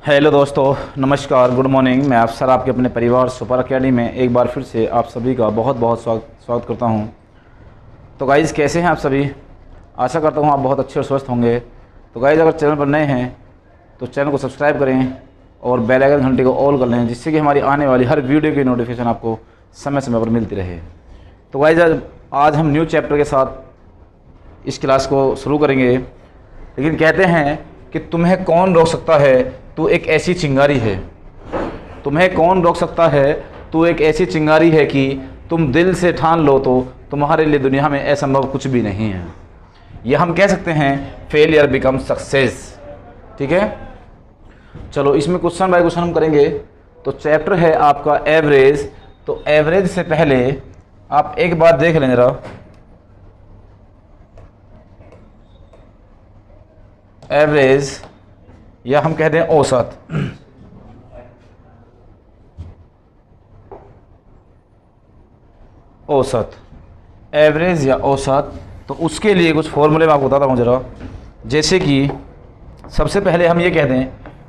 Hello दोस्तों, नमस्कार, good morning. मैं अफसर आपके अपने परिवार सुपर अकेडमी में एक बार फिर से आप सभी का बहुत बहुत स्वागत करता हूं। तो गाइज़, कैसे हैं आप सभी? आशा करता हूं आप बहुत अच्छे और स्वस्थ होंगे। तो गाइज़, अगर चैनल पर नए हैं तो चैनल को सब्सक्राइब करें और बेल आइकन घंटे को ऑल कर लें, जिससे कि हमारी आने वाली हर वीडियो की नोटिफिकेशन आपको समय समय पर मिलती रहे। तो गाइज़, आज हम न्यू चैप्टर के साथ इस क्लास को शुरू करेंगे। लेकिन कहते हैं कि तुम्हें कौन रोक सकता है, तू एक ऐसी चिंगारी है। तुम्हें कौन रोक सकता है, तू एक ऐसी चिंगारी है कि तुम दिल से ठान लो तो तुम्हारे लिए दुनिया में असंभव कुछ भी नहीं है। यह हम कह सकते हैं फेलियर बिकम सक्सेस। ठीक है, चलो इसमें क्वेश्चन बाय क्वेश्चन हम करेंगे। तो चैप्टर है आपका एवरेज। तो एवरेज से पहले आप एक बात देख लें जरा। एवरेज या हम कहते हैं औसत। औसत, एवरेज या औसत। तो उसके लिए कुछ फॉर्मूले मैं आपको बताता हूँ जरा। जैसे कि सबसे पहले हम ये कह दें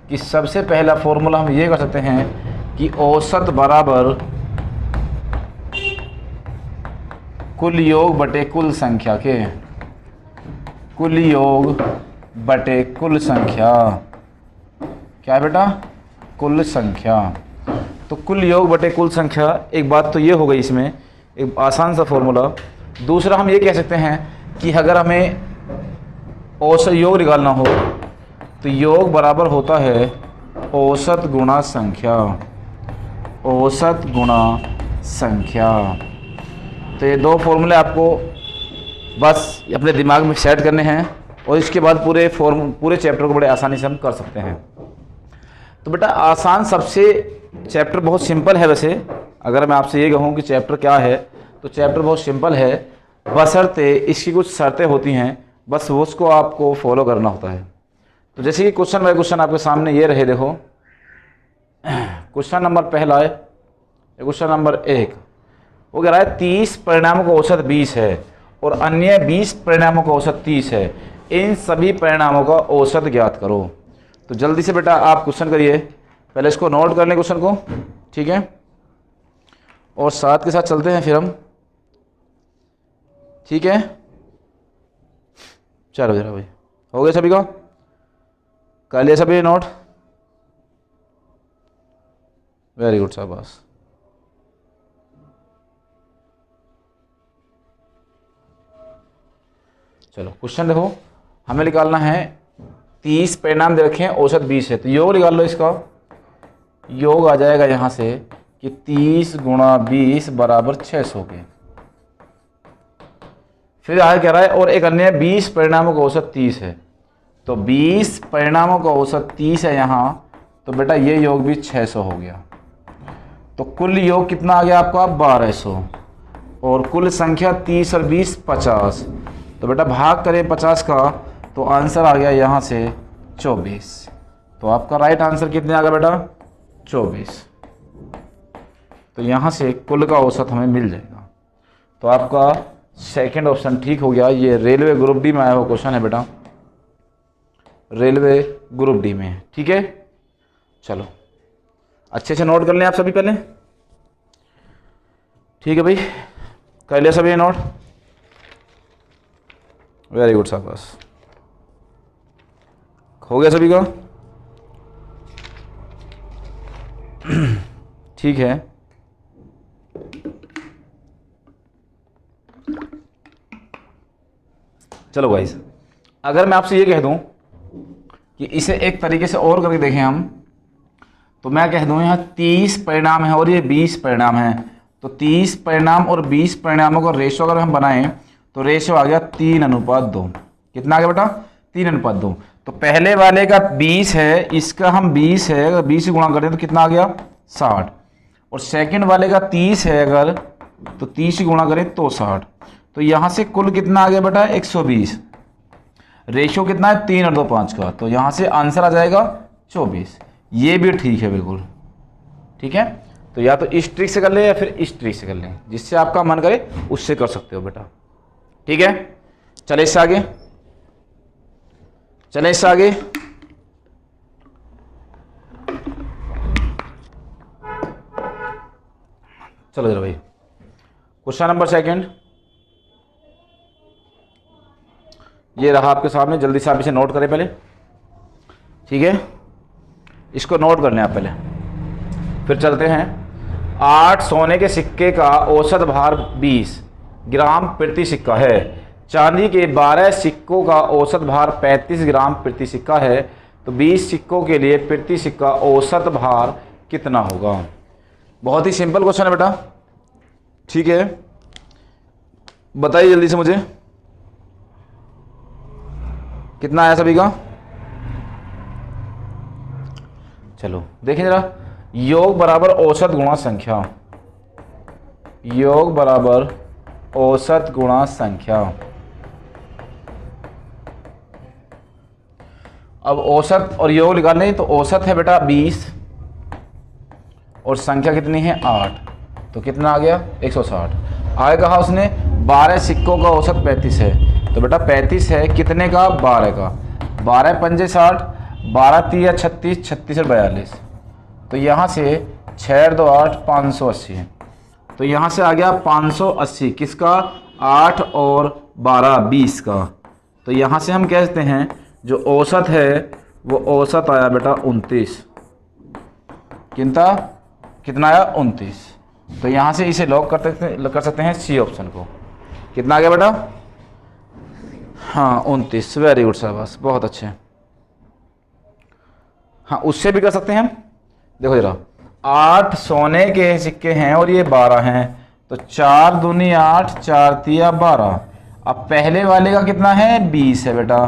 कि सबसे पहला फॉर्मूला हम ये कर सकते हैं कि औसत बराबर कुल योग बटे कुल संख्या के। कुल योग बटे कुल संख्या क्या है बेटा? कुल संख्या। तो कुल योग बटे कुल संख्या, एक बात तो ये हो गई इसमें, एक आसान सा फॉर्मूला। दूसरा हम ये कह सकते हैं कि अगर हमें औसत योग निकालना हो तो योग बराबर होता है औसत गुणा संख्या। औसत गुणा संख्या। तो ये दो फॉर्मूले आपको बस अपने दिमाग में सेट करने हैं और इसके बाद पूरे चैप्टर को बड़े आसानी से हम कर सकते हैं। तो बेटा आसान सबसे चैप्टर बहुत सिंपल है। वैसे अगर मैं आपसे ये कहूँ कि चैप्टर क्या है, तो चैप्टर बहुत सिंपल है, बशर्ते इसकी कुछ शर्तें होती हैं, बस वो उसको आपको फॉलो करना होता है। तो जैसे कि क्वेश्चन बाय क्वेश्चन आपके सामने ये रहे, देखो। क्वेश्चन नंबर पहला है, क्वेश्चन नंबर 1 वो कह रहा है 30 परिणामों का औसत 20 है और अन्य 20 परिणामों का औसत 30 है। इन सभी परिणामों का औसत ज्ञात करो। तो जल्दी से बेटा आप क्वेश्चन करिए, पहले इसको नोट कर लें क्वेश्चन को, ठीक है, और साथ के साथ चलते हैं फिर हम। ठीक है, चलो जरा भाई, हो गया सभी का? कर लिया सभी नोट? वेरी गुड शाबाश। चलो क्वेश्चन देखो, हमें निकालना है 30 परिणाम दे रखे हैं, औसत 20 है। तो योग निकाल लो इसका। योग आ जाएगा यहाँ से कि 30 गुणा 20 बराबर 600 के। फिर आगे कह रहा है और एक अन्य 20 परिणामों का औसत 30 है। तो 20 परिणामों का औसत 30 है यहाँ, तो बेटा ये योग भी 600 हो गया। तो कुल योग कितना आ गया आपका? 1200। और कुल संख्या 30 और 20 50। तो बेटा भाग करें 50 का, तो आंसर आ गया यहाँ से 24। तो आपका राइट आंसर कितने आ गया बेटा? 24। तो यहाँ से कुल का औसत हमें मिल जाएगा। तो आपका सेकंड ऑप्शन ठीक हो गया। ये रेलवे ग्रुप डी में आया हुआ क्वेश्चन है बेटा, रेलवे ग्रुप डी में। ठीक है, चलो अच्छे से नोट कर लें आप सभी पहले। ठीक है भाई, कर लिया सभी नोट? वेरी गुड शाबाश, हो गया सभी का? ठीक है, चलो गाइस, अगर मैं आपसे ये कह दूं कि इसे एक तरीके से और करके देखें हम, तो मैं कह दूं यहाँ 30 परिणाम है और ये 20 परिणाम है। तो 30 परिणाम और 20 परिणामों का रेशो अगर हम बनाएं तो रेशो आ गया 3:2। कितना आ गया बेटा? 3:2। तो पहले वाले का 20 है, इसका हम 20 है, अगर 20 से गुणा करें तो कितना आ गया? 60। और सेकंड वाले का 30 है, अगर तो 30 से गुणा करें तो 60। तो यहाँ से कुल कितना आ गया बेटा? 120। रेशियो कितना है? 3 और 2 5 का। तो यहाँ से आंसर आ जाएगा 24। ये भी ठीक है, बिल्कुल ठीक है। तो या तो इस ट्रिक से कर ले या फिर इस ट्रिक से कर लें, जिससे आपका मन करे उससे कर सकते हो बेटा। ठीक है, चले इससे आगे, चले इससे आगे। चलो जरा भाई, क्वेश्चन नंबर सेकंड ये रहा आपके सामने, जल्दी से आप इसे नोट करें पहले, ठीक है, इसको नोट कर लें आप पहले, फिर चलते हैं। 8 सोने के सिक्के का औसत भार 20 ग्राम प्रति सिक्का है। चांदी के 12 सिक्कों का औसत भार 35 ग्राम प्रति सिक्का है, तो 20 सिक्कों के लिए प्रति सिक्का औसत भार कितना होगा। बहुत ही सिंपल क्वेश्चन है बेटा, ठीक है, बताइए जल्दी से मुझे कितना आया सभी का। चलो देखिए जरा, योग बराबर औसत गुणा संख्या, योग बराबर औसत गुणा संख्या। अब औसत और योग निकालने, तो औसत है बेटा 20 और संख्या कितनी है 8, तो कितना आ गया 160। आगे कहा उसने 12 सिक्कों का औसत 35 है, तो बेटा 35 है कितने का 12 का, 12 पंजे 60, 12 तिया 36, 36 और 42, तो यहाँ से 6 2 8 580 है, तो यहाँ से आ गया 580 किसका 8 और 12 20 का, तो यहाँ से हम कहते हैं जो औसत है वो औसत आया बेटा 29, कितना आया 29, तो यहाँ से इसे लॉक कर सकते हैं सी ऑप्शन को। कितना आ गया बेटा, हाँ 29, वेरी गुड शाबाश, बहुत अच्छे। हाँ उससे भी कर सकते हैं हम, देखो जरा 8 सोने के सिक्के हैं और ये 12 हैं, तो 4 दूनी 8, 4 तिया 12। अब पहले वाले का कितना है 20 है बेटा,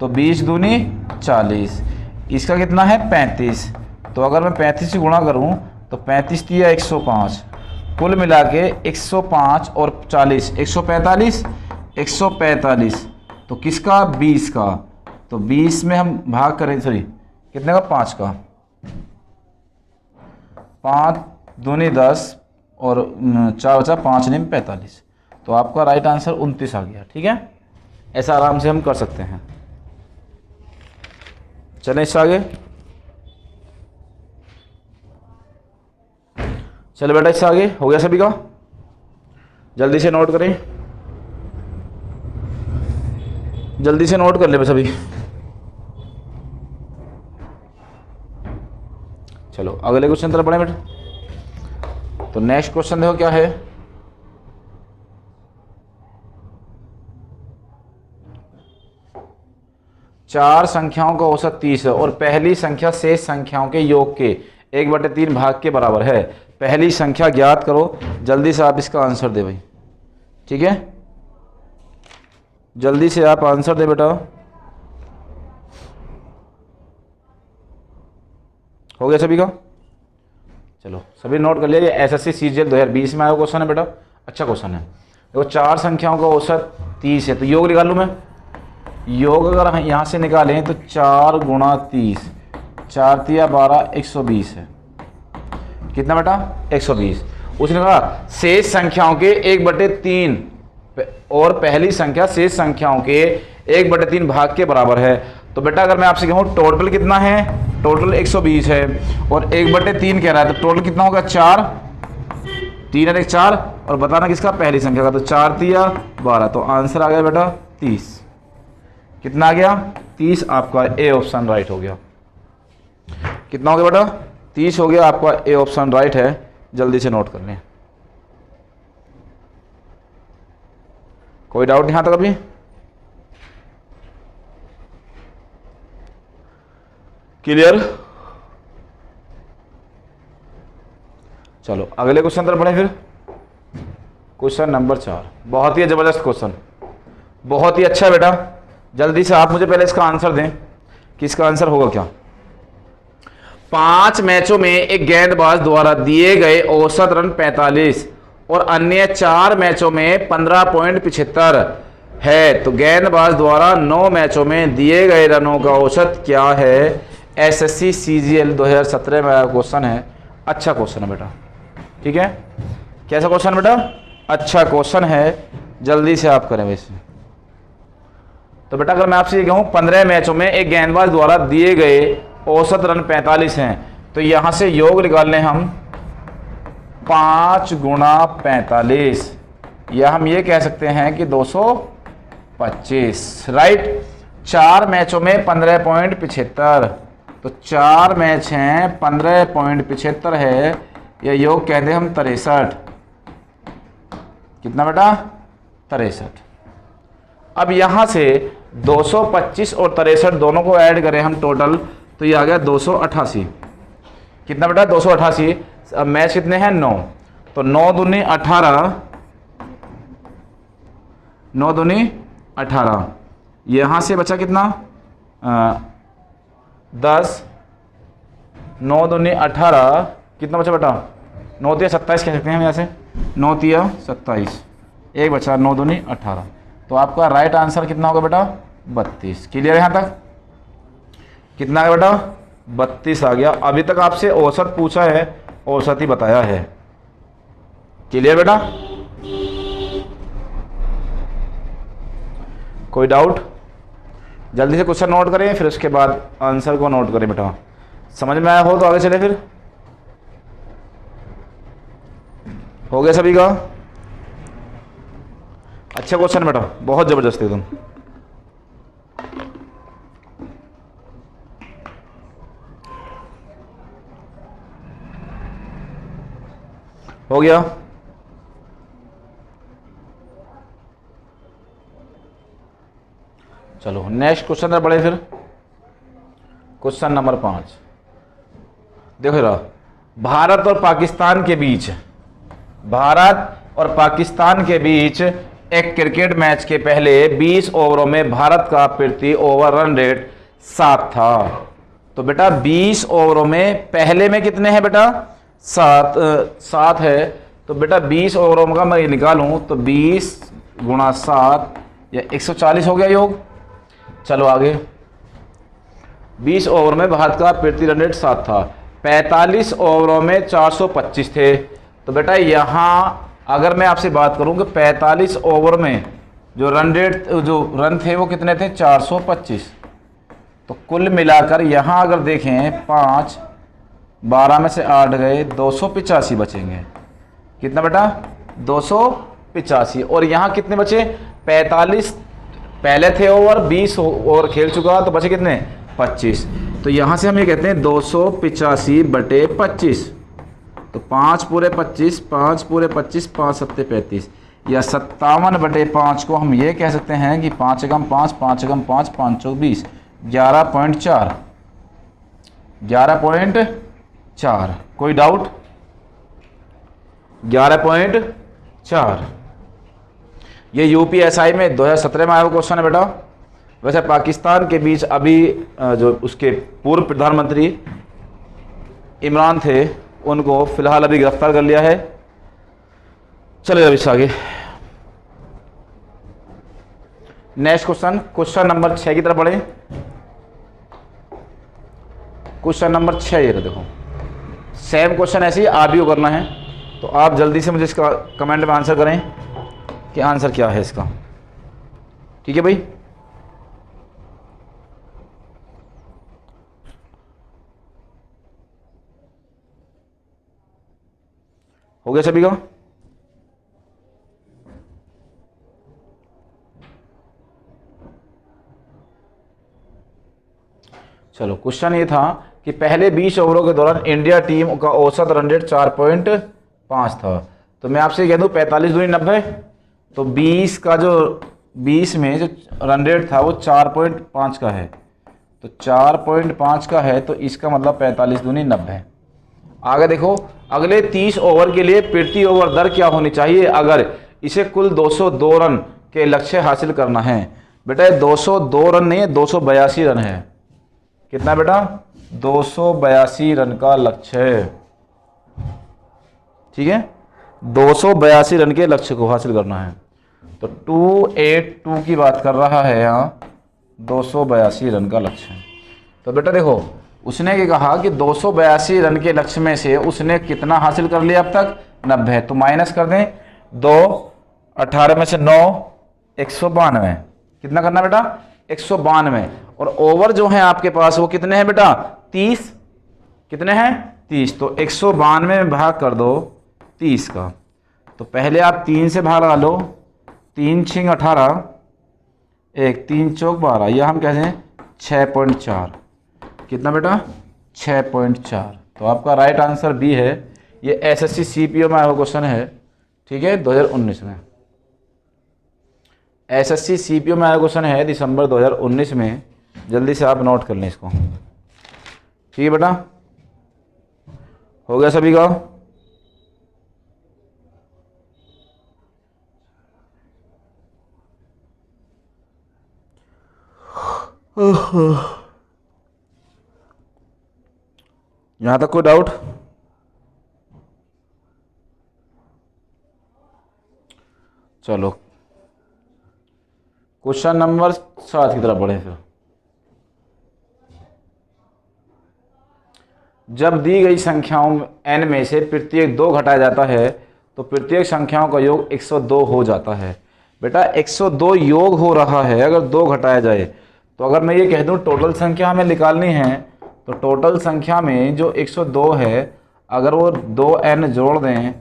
तो 20 दूनी 40, इसका कितना है 35, तो अगर मैं 35 से गुणा करूं तो 35 तिया 105, कुल मिला के 105 और 40 145, 145, तो किसका 20 का, तो 20 में हम भाग करें, सॉरी कितने का 5 का, 5 दूनी 10 और 4 बचा 5 नहीं 45, तो आपका राइट आंसर 29 आ गया। ठीक है, ऐसा आराम से हम कर सकते हैं। चलें इससे आगे, चलो बेटा इससे आगे हो गया सभी का, जल्दी से नोट करें, जल्दी से नोट कर ले सभी। चलो अगले क्वेश्चन तरफ बढ़े बेटा। तो नेक्स्ट क्वेश्चन देखो क्या है, चार संख्याओं का औसत 30 है और पहली संख्या शेष संख्याओं के योग के 1/3 भाग के बराबर है। पहली संख्या ज्ञात करो, जल्दी से आप इसका आंसर दे भाई। ठीक है, जल्दी से आप आंसर दे बेटा। हो गया सभी का, चलो सभी नोट कर लिया। ये एसएससी सीजीएल 2020 में आया क्वेश्चन है बेटा, अच्छा क्वेश्चन है। देखो चार संख्याओं का औसत 30 है, तो योग निकाल लूँ मैं। योग अगर यहाँ से निकालें तो 4 गुणा 30, 4 तिया 12, 120 है। कितना बेटा 120। उसने कहा शेष संख्याओं के 1/3 और पहली संख्या शेष संख्याओं के 1/3 भाग के बराबर है। तो बेटा अगर मैं आपसे कहूँ टोटल कितना है, टोटल 120 है और 1/3 कह रहा है, तो टोटल कितना होगा 4, 3 और 1 4, और बताना किसका पहली संख्या का, तो 4 तिया 12, तो आंसर आ गया बेटा 30। कितना आ गया 30, आपका ए ऑप्शन राइट हो गया। कितना हो गया बेटा 30 हो गया, आपका ए ऑप्शन राइट है। जल्दी से नोट कर लें। कोई डाउट नहीं यहां तक अभी? क्लियर? चलो अगले क्वेश्चन तरफ बढ़े। फिर क्वेश्चन नंबर 4, बहुत ही जबरदस्त क्वेश्चन, बहुत ही अच्छा बेटा। जल्दी से आप मुझे पहले इसका आंसर दें कि इसका आंसर होगा क्या। 5 मैचों में एक गेंदबाज द्वारा दिए गए औसत रन 45 और अन्य 4 मैचों में 15.75 है, तो गेंदबाज द्वारा 9 मैचों में दिए गए रनों का औसत क्या है। एसएससी सीजीएल 2017 में आया क्वेश्चन है, अच्छा क्वेश्चन है बेटा। ठीक है, कैसा क्वेश्चन बेटा, अच्छा क्वेश्चन है। जल्दी से आप करें वैसे। तो बेटा अगर मैं आपसे ये कहूँ 15 मैचों में एक गेंदबाज द्वारा दिए गए औसत रन 45 हैं, तो यहां से योग निकाल लें हम। 5 गुणा 45, या हम ये कह सकते हैं कि 225, राइट। 4 मैचों में 15.75, तो 4 मैच हैं, 15.75 है, या योग कहते हैं हम 63। कितना बेटा? 63। अब यहां से 225 और 63 दोनों को ऐड करें हम टोटल, तो ये आ गया 288। कितना बेटा? 288। अब मैच कितने हैं? 9, तो 9 दूनी 18, 9 दूनी 18, यहां से बचा कितना? 10, 9 दूनी 18, कितना बचा बेटा? 9 तिया 27 कह सकते हैं हम यहाँ से, 9 तिया 27, एक बचा 9 दूनी 18, तो आपका राइट आंसर कितना होगा बेटा? 32। क्लियर है यहाँ तक? कितना है बेटा? 32 आ गया। अभी तक आपसे औसत पूछा है, औसत ही बताया है। क्लियर बेटा? कोई डाउट? जल्दी से क्वेश्चन नोट करें, फिर उसके बाद आंसर को नोट करें बेटा। समझ में आया हो तो आगे चले। फिर हो गया सभी का? अच्छा क्वेश्चन बेटा, बहुत जबरदस्त एकदम। हो गया? चलो नेक्स्ट क्वेश्चन पर बढ़े। फिर क्वेश्चन नंबर 5 देखो जरा। भारत और पाकिस्तान के बीच एक क्रिकेट मैच के पहले 20 ओवरों में भारत का प्रति ओवर रन रेट 7 था। तो बेटा 20 ओवरों में पहले में कितने हैं बेटा? 7 है। तो बेटा 20 ओवरों का मैं निकालूं तो 20 गुणा 7 या 140 हो गया योग। चलो आगे। 20 ओवर में भारत का प्रति रन रेट 7 था, 45 ओवरों में 425 थे। तो बेटा यहाँ अगर मैं आपसे बात करूं कि 45 ओवर में जो रन थे वो कितने थे? 425। तो कुल मिलाकर यहाँ अगर देखें 5, 12 में से 8 गए, 285 बचेंगे। कितना बेटा? 285। और यहाँ कितने बचे? 45 पहले थे ओवर, 20 ओवर खेल चुका, तो बचे कितने? 25। तो यहाँ से हम ये कहते हैं 285 बटे 25। तो 5 पूरे 25, 5 पूरे 25, 5 सत्ते 35, या 57 बटे 5 को हम ये कह सकते हैं कि 5 एकम 5, 5 एकम 5, 5 चौक 20, 11.4, 11.4। कोई डाउट? 11.4। ये यूपीएसआई में 2017 में आया हुआ क्वेश्चन है बेटा। वैसे पाकिस्तान के बीच अभी जो उसके पूर्व प्रधानमंत्री इमरान थे, उनको फिलहाल अभी गिरफ्तार कर लिया है। चलिए अभी आगे नेक्स्ट क्वेश्चन नंबर 6 की तरफ बढ़े। क्वेश्चन नंबर 6 ये देखो, सेम क्वेश्चन ऐसे ही आप ही को करना है, तो आप जल्दी से मुझे इसका कमेंट में आंसर करें कि आंसर क्या है इसका। ठीक है भाई? हो गया सभी का? चलो क्वेश्चन ये था कि पहले 20 ओवरों के दौरान इंडिया टीम का औसत रन रेट 4.5 था। तो मैं आपसे कह दूं 45 दूनी 90, तो 20 का जो 20 में जो रन रेट था वो 4.5 का है, तो 4.5 का है, तो इसका मतलब 45 दूनी 90। आगे देखो, अगले 30 ओवर के लिए प्रति ओवर दर क्या होनी चाहिए अगर इसे कुल 202 रन के लक्ष्य हासिल करना है? बेटा 202 रन नहीं है, 282 रन है। कितना बेटा? 282 रन का लक्ष्य है। ठीक है, 282 रन के लक्ष्य को हासिल करना है। तो 282 की बात कर रहा है यहाँ, 282 रन का लक्ष्य। तो बेटा देखो, उसने क्या कहा कि 282 रन के लक्ष्य में से उसने कितना हासिल कर लिया अब तक? 90। तो माइनस कर दें 2, 18 में से 9, 192। कितना करना बेटा? 192। और ओवर जो है आपके पास वो कितने हैं बेटा? 30। कितने हैं? 30। तो 192 में भाग कर दो 30 का। तो पहले आप 3 से भाग लगा लो, 3 छिंग 18, 1 3 चौक 12, यह हम कहते हैं 6.4। कितना बेटा? 6.4। तो आपका राइट आंसर बी है। ये एसएससी सीपीओ में आया हुआ क्वेश्चन है, ठीक है, 2019 में। एसएससी सीपीओ में आया क्वेश्चन है दिसंबर 2019 में। जल्दी से आप नोट कर लें इसको, ठीक है बेटा? हो गया सभी का? यहां तक कोई डाउट? चलो क्वेश्चन नंबर 7 की तरफ बढ़े। फिर जब दी गई संख्याओं n में से प्रत्येक 2 घटाया जाता है तो प्रत्येक संख्याओं का योग 102 हो जाता है। बेटा 102 योग हो रहा है अगर 2 घटाया जाए। तो अगर मैं ये कह दूं टोटल संख्या हमें निकालनी है, तो टोटल संख्या में जो 102 है अगर वो 2n जोड़ दें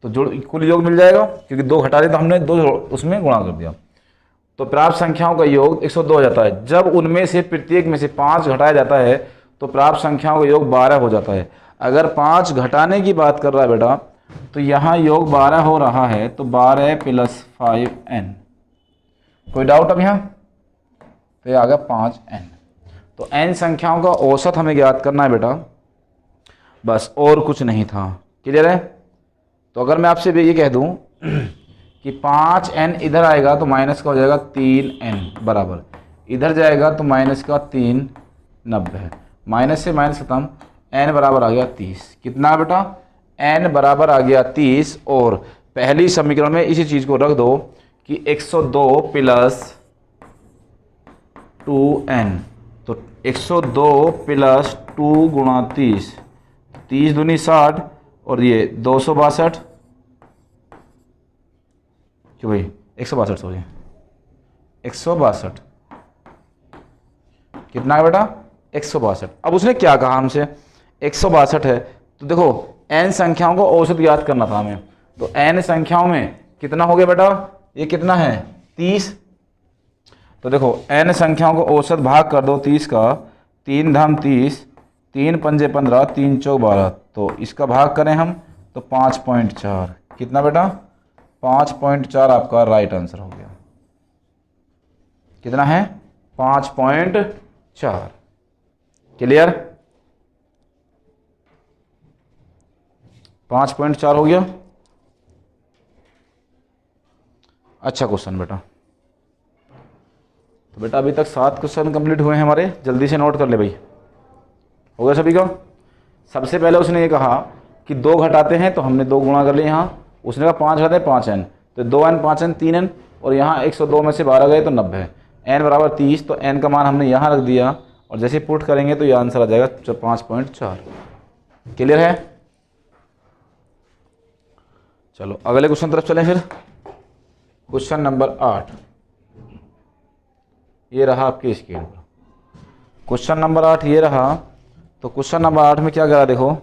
तो कुल योग मिल जाएगा, क्योंकि 2 घटा दें तो हमने 2 उसमें गुणा कर दिया। तो प्राप्त संख्याओं का योग 102 हो जाता है। जब उनमें से प्रत्येक में से 5 घटाया जाता है तो प्राप्त संख्याओं का योग 12 हो जाता है। अगर 5 घटाने की बात कर रहा है बेटा, तो यहाँ योग 12 हो रहा है, तो 12 + 5n। कोई डाउट अब यहाँ? तो ये आ गया 5n। तो n संख्याओं का औसत हमें ज्ञात करना है बेटा, बस, और कुछ नहीं था। क्लियर है? तो अगर मैं आपसे ये कह दूं कि 5n इधर आएगा तो माइनस का हो जाएगा 3n बराबर, इधर जाएगा तो माइनस का 3 90, माइनस से माइनस खत्म, n बराबर आ गया 30। कितना बेटा? n बराबर आ गया 30। और पहली समीकरण में इसी चीज़ को रख दो कि 102 + 2n, तो 102 + 2 गुणा 30, 30 दूनी 60 और ये 262, क्यों भाई 162 सॉरी 162। कितना है बेटा? 162। अब उसने क्या कहा हमसे? 162 है, तो देखो n संख्याओं को औसत ज्ञात करना था हमें। तो n संख्याओं में कितना हो गया बेटा? ये कितना है? 30। तो देखो n संख्याओं को औसत भाग कर दो 30 का, 3 धाम 30, 3 पंजे 15, 3 चौक 12, तो इसका भाग करें हम तो 5.4। कितना बेटा? 5.4 आपका राइट आंसर हो गया। कितना है? 5.4। क्लियर? 5.4 हो गया। अच्छा क्वेश्चन बेटा। तो बेटा अभी तक 7 क्वेश्चन कंप्लीट हुए हैं हमारे, जल्दी से नोट कर ले भाई। हो गया सभी का? सबसे पहले उसने ये कहा कि 2 घटाते हैं तो हमने 2 गुणा कर लिए यहाँ। उसने कहा 5 घटाते 5n, तो 2n 5n 3n, और यहाँ 102 में से 12 गए तो 90, n बराबर 30। तो n का मान हमने यहाँ रख दिया और जैसे पुट करेंगे तो ये आंसर आ जाएगा 5.4। क्लियर है? चलो अगले क्वेश्चन तरफ चलें। फिर क्वेश्चन नंबर 8 ये रहा आपकी स्क्रीन पर। क्वेश्चन नंबर 8 ये रहा। तो क्वेश्चन नंबर 8 में क्या करा देखो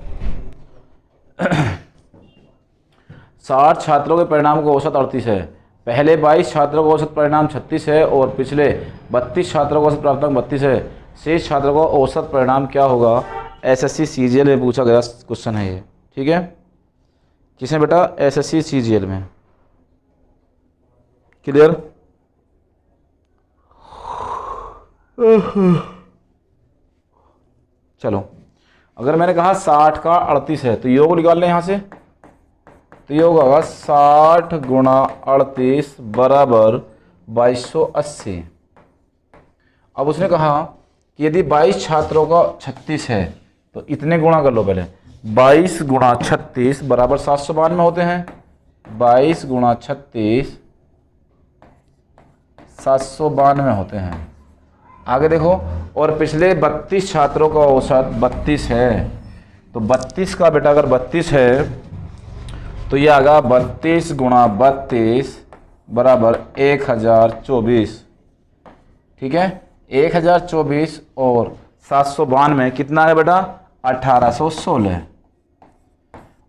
60 छात्रों के परिणाम का औसत 38 है। पहले 22 छात्रों का औसत परिणाम 36 है और पिछले 32 छात्रों का औसत प्राप्तांक 32 है। शेष छात्रों का औसत परिणाम क्या होगा? एसएससी सीजीएल में पूछा गया क्वेश्चन है ये, ठीक है? किसने बेटा? एसएससी सीजीएल में। क्लियर? चलो अगर मैंने कहा 60 का 38 है तो योग निकाल लें यहाँ से। तो योग होगा 60 गुणा 38 बराबर 2280। अब उसने कहा कि यदि 22 छात्रों का 36 है तो इतने गुणा कर लो पहले। 22 गुणा 36 बराबर 792 होते हैं। 22 गुणा 36 792 होते हैं। आगे देखो, और पिछले 32 छात्रों का औसत 32 है। तो 32 का बेटा अगर 32 है तो ये आगा 32 गुणा 32 बराबर 1024। ठीक है, 1024 और 792 कितना है बेटा? 1816।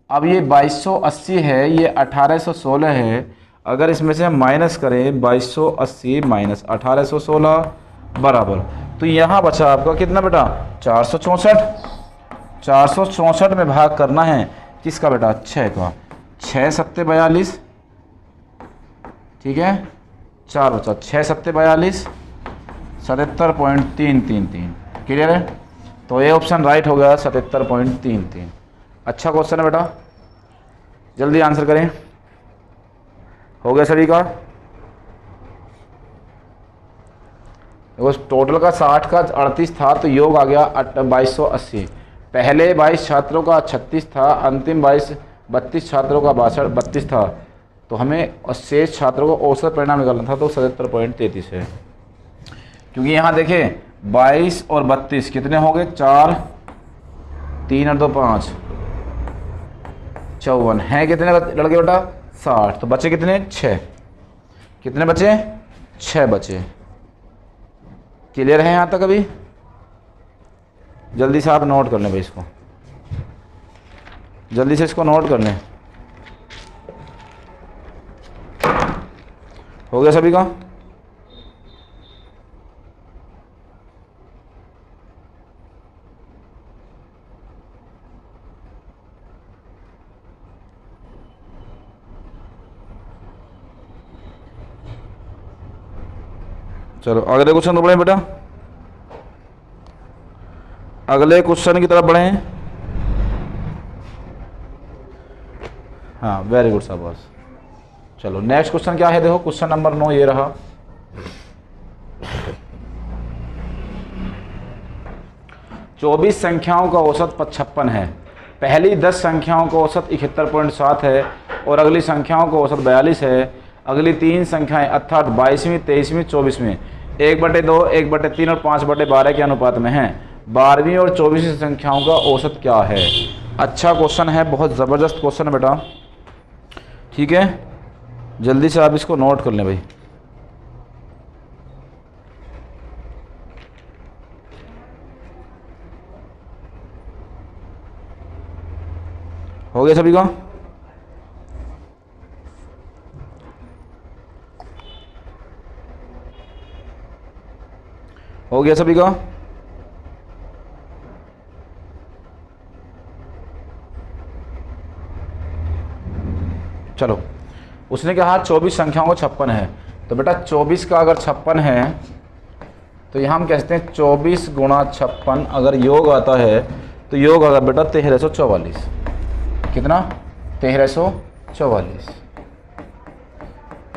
अब ये 2280 है, ये 1816 है। अगर इसमें से हम माइनस करें 2280 माइनस 1816 बराबर, तो यहाँ बचा आपका कितना बेटा 464। 464 में भाग करना है किसका बेटा 6 का, 6 सत्ते 42, ठीक है, 4 बचा, 6 सत्ते 42, 77.333। क्लियर है, तो ये ऑप्शन राइट हो गया 77.33। अच्छा क्वेश्चन है बेटा, जल्दी आंसर करें। हो गया सभी का, देखो टोटल का 60 का 38 था, तो योग आ गया 2280। पहले 22 छात्रों का 36 था, अंतिम 32 छात्रों का 32 था, तो हमें शेष छात्रों को औसत परिणाम निकालना था, तो 77.33 है। क्योंकि यहाँ देखें 22 और 32 कितने हो गए, 4, 3 और 2 5, 54 हैं। कितने लड़के बेटा 60, तो बचे कितने 6, कितने बचे 6 बचे। क्लियर है यहाँ तक? अभी जल्दी से आप नोट कर लें भाई, इसको जल्दी से इसको नोट कर लें। हो गया सभी का? चलो अगले क्वेश्चन तो बढ़े बेटा, अगले क्वेश्चन की तरफ बढ़े। हाँ वेरी गुड शाबाश। चलो नेक्स्ट क्वेश्चन क्या है, देखो क्वेश्चन नंबर 9 ये रहा। चौबीस संख्याओं का औसत 56 है। पहली 10 संख्याओं का औसत 71.7 है और अगली संख्याओं का औसत 42 है। अगली 3 संख्याएं अर्थात 22वीं, 23वीं, 24वीं 1/2, 1/3 और 5/12 के अनुपात में हैं। 12वीं और 24वीं संख्याओं का औसत क्या है? अच्छा क्वेश्चन है, बहुत ज़बरदस्त क्वेश्चन है बेटा, ठीक है, जल्दी से आप इसको नोट कर लें भाई। हो गया सभी का? हो गया सभी का? चलो उसने कहा 24 संख्याओं को 56 है, तो बेटा 24 का अगर 56 है तो यहाँ हम कहते हैं 24 गुणा 56, अगर योग आता है तो योग आएगा बेटा 1344। कितना? 1344।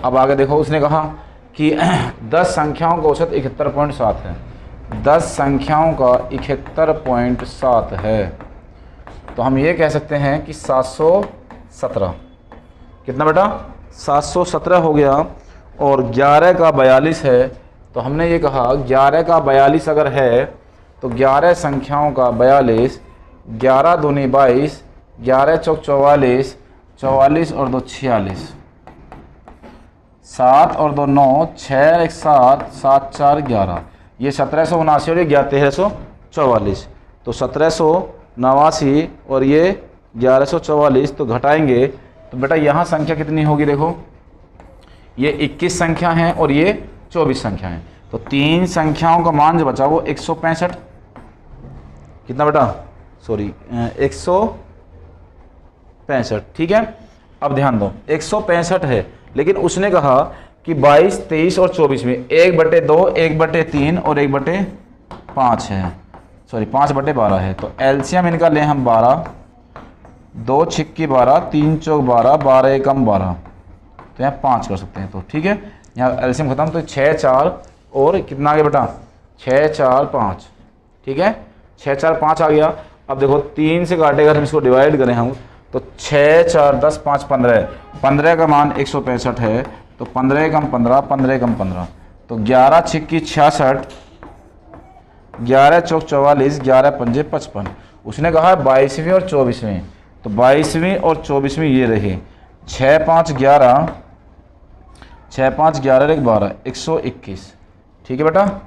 अब आगे देखो, उसने कहा कि 10 संख्याओं का औसत 71.7 है। 10 संख्याओं का 71.7 है, तो हम ये कह सकते हैं कि 717। कितना बेटा? 717 हो गया। और 11 का 42 है, तो हमने ये कहा 11 का 42 अगर है तो 11 संख्याओं का 42, 11 दूनी 22, 11 चौक 44, 44 और 2 46, 7 और 2 9, 6 1 7, 7 4 11, ये 1779 और ये 1344, तो 1789 और ये 1144, तो घटाएंगे तो बेटा यहाँ संख्या कितनी होगी? देखो ये 21 संख्या हैं और ये 24 संख्या हैं, तो 3 संख्याओं का मान जो बचा वो 165। कितना बेटा? सॉरी 165, ठीक है। अब ध्यान दो 165 है, लेकिन उसने कहा कि 22, 23 और 24 में 1/2, 1/3 और 1/5 है, सॉरी 5/12 है। तो एलसीएम इनका लें हम 12, 2 छिक्की 12, 3 चौक 12, 12 एकम 12, तो यहाँ 5 कर सकते हैं। तो ठीक है, यहाँ एलसीएम खत्म, तो 6 4 और कितना आ गया बेटा? 6 4 5, ठीक है, 6 4 5 आ गया। अब देखो 3 से काटेगा, हम इसको डिवाइड करें हम, तो 6 4 10 5 15, 15 का मान 165 है, तो 15 एकम 15, 15 एकम 15, तो 11 छिक्की 66, 11 चौक 44, 11 पंजे 55। उसने कहा 22वीं और 24वीं, तो 22वीं और 24वीं ये रही 6 5 11, 6 5 11 1 12, 121, ठीक है बेटा,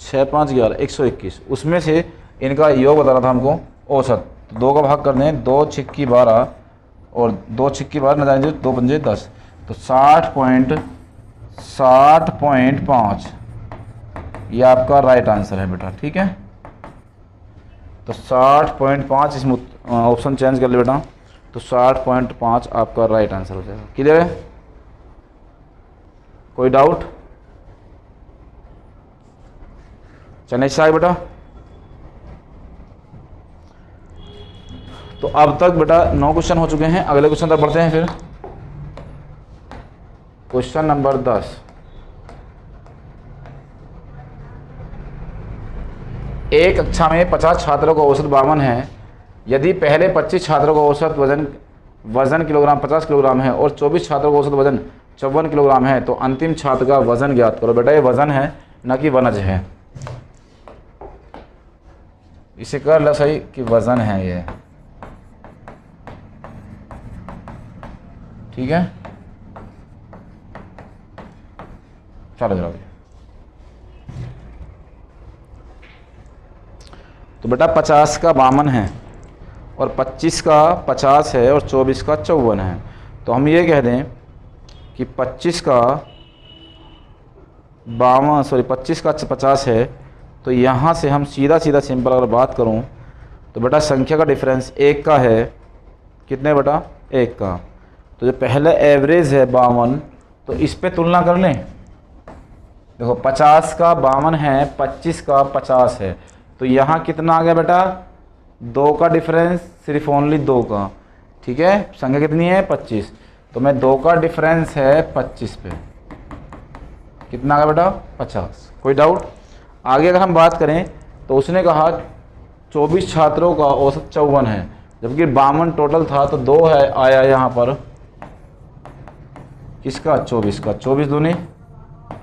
6 5 11 121। उसमें से इनका योग बताना था हमको, औसत, तो 2 का भाग कर दें, 2 छिक्की 12 और 2 छिक्की 12 न जाएंगे 2 पंजे 10, तो 60.5 ये आपका राइट आंसर है बेटा। ठीक है, तो 60.5 इसमें ऑप्शन चेंज कर ले बेटा, तो 60.5 आपका राइट आंसर हो जाएगा। क्लियर है, कोई डाउट? चलिए इससे आगे बेटा। तो अब तक बेटा 9 क्वेश्चन हो चुके हैं, अगले क्वेश्चन तक बढ़ते हैं फिर। क्वेश्चन नंबर 10, एक कक्षा में 50 छात्रों का औसत 52 है। यदि पहले 25 छात्रों का औसत वजन किलोग्राम 50 किलोग्राम है और 24 छात्रों का औसत वजन 54 किलोग्राम है, तो अंतिम छात्र का वजन ज्ञात करो। बेटा ये वजन है न कि वनज है, इसे कर लो सही कि वजन है ये। ठीक है, चलो जरा। तो बेटा 50 का 52 है और 25 का 50 है और 24 का 54 है। तो हम ये कह दें कि 25 का 50 है, तो यहाँ से हम सीधा सिंपल अगर बात करूँ तो बेटा संख्या का डिफरेंस 1 का है। कितने बेटा? 1 का। तो जो पहले एवरेज है 52, तो इस पे तुलना कर लें। देखो 50 का 52 है, 25 का 50 है, तो यहाँ कितना आ गया बेटा? 2 का डिफरेंस, सिर्फ ओनली 2 का। ठीक है, संख्या कितनी है? 25। तो मैं 2 का डिफरेंस है 25 पे, कितना आ गया बेटा? 50। कोई डाउट? आगे अगर हम बात करें तो उसने कहा 24 छात्रों का औसत 54 है, जबकि 52 टोटल था, तो 2 है आया यहाँ पर किसका? 24 का। 24 दूनी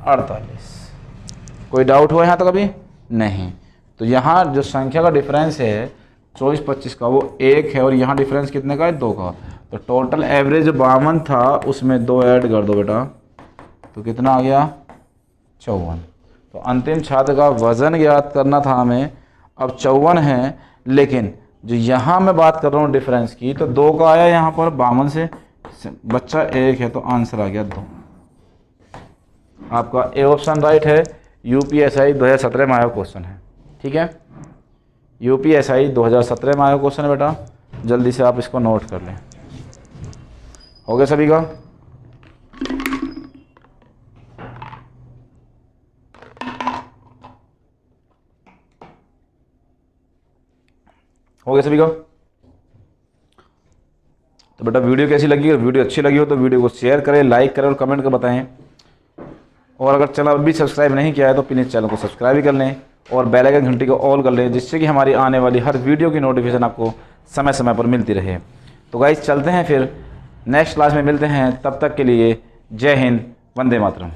48। कोई डाउट हुआ यहाँ तक अभी? नहीं। तो यहाँ जो संख्या का डिफरेंस है 24-25 का वो 1 है, और यहाँ डिफरेंस कितने का है? 2 का। तो टोटल एवरेज जो 52 था उसमें 2 ऐड कर दो बेटा, तो कितना आ गया? 54। तो अंतिम छात्र का वजन ज्ञात करना था हमें, अब 54 है, लेकिन जो यहाँ मैं बात कर रहा हूँ डिफरेंस की, तो 2 का आया यहाँ पर 52 से, बच्चा 1 है, तो आंसर आ गया 2। आपका ए ऑप्शन राइट है। यूपीएसआई 2017 में आया क्वेश्चन है। ठीक है, यूपीएसआई 2017 में आया क्वेश्चन है बेटा, जल्दी से आप इसको नोट कर लें। हो गया सभी का? हो गया सभी का? तो बेटा वीडियो कैसी लगी? अगर वीडियो अच्छी लगी हो तो वीडियो को शेयर करें, लाइक करें और कमेंट कर बताएं। और अगर चैनल अभी सब्सक्राइब नहीं किया है तो प्लीज़ चैनल को सब्सक्राइब भी कर लें और बेल आइकन घंटी को ऑल कर लें, जिससे कि हमारी आने वाली हर वीडियो की नोटिफिकेशन आपको समय समय पर मिलती रहे। तो गाइस चलते हैं, फिर नेक्स्ट क्लास में मिलते हैं। तब तक के लिए जय हिंद, वंदे मातरम।